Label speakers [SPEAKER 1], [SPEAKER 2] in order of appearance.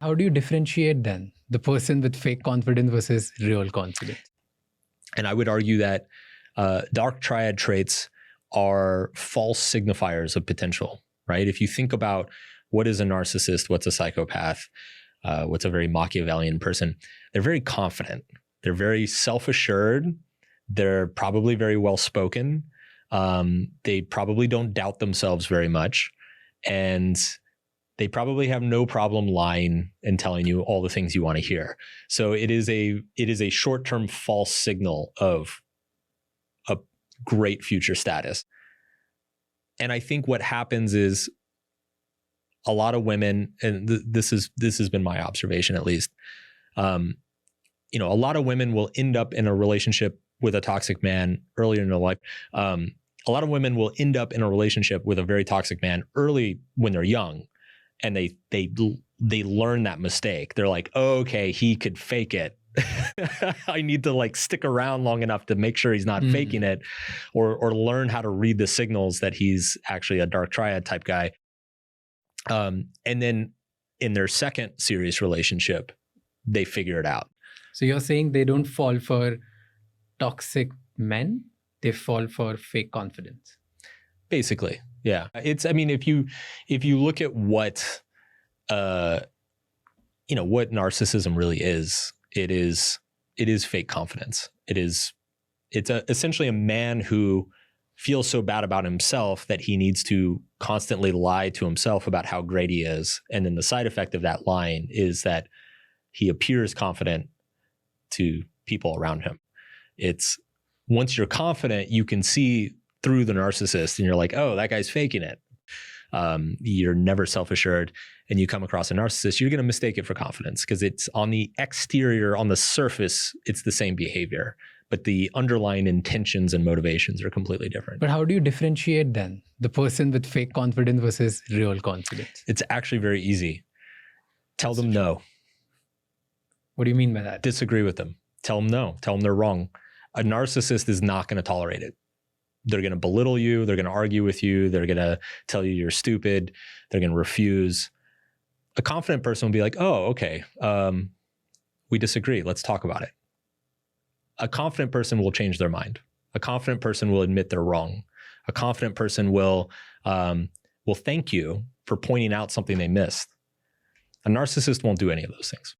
[SPEAKER 1] How do you differentiate then the person with fake confidence versus real confidence?
[SPEAKER 2] And I would argue that dark triad traits are false signifiers of potential, right? If you think about what is a narcissist, what's a psychopath, what's a very Machiavellian person, they're very confident. They're very self-assured. They're probably very well-spoken. They probably don't doubt themselves very much. And they probably have no problem lying and telling you all the things you want to hear. So it is a short-term false signal of a great future status. And I think what happens is a lot of women, and this has been my observation at least, a lot of women will end up in a relationship with a toxic man earlier in their life. A lot of women will end up in a relationship with a very toxic man early when they're young. And they learn that mistake. They're like, oh, okay, he could fake it. I need to stick around long enough to make sure he's not faking it, or learn how to read the signals that he's actually a dark triad type guy. And then in their second serious relationship, they figure it out.
[SPEAKER 1] So you're saying they don't fall for toxic men, they fall for fake confidence.
[SPEAKER 2] Basically. Yeah. If you look at what narcissism really is, it is fake confidence. It's essentially a man who feels so bad about himself that he needs to constantly lie to himself about how great he is. And then the side effect of that lying is that he appears confident to people around him. It's once you're confident, you can see through the narcissist and you're like, oh, that guy's faking it. You're never self-assured, and you come across a narcissist, you're going to mistake it for confidence because it's on the exterior, on the surface, it's the same behavior, but the underlying intentions and motivations are completely different.
[SPEAKER 1] But how do you differentiate then the person with fake confidence versus real confidence?
[SPEAKER 2] It's actually very easy. Tell them no.
[SPEAKER 1] What do you mean by that?
[SPEAKER 2] Disagree with them. Tell them no. Tell them they're wrong. A narcissist is not going to tolerate it. They're going to belittle you. They're going to argue with you. They're going to tell you you're stupid. They're going to refuse. A confident person will be like, oh, okay, we disagree. Let's talk about it. A confident person will change their mind. A confident person will admit they're wrong. A confident person will thank you for pointing out something they missed. A narcissist won't do any of those things.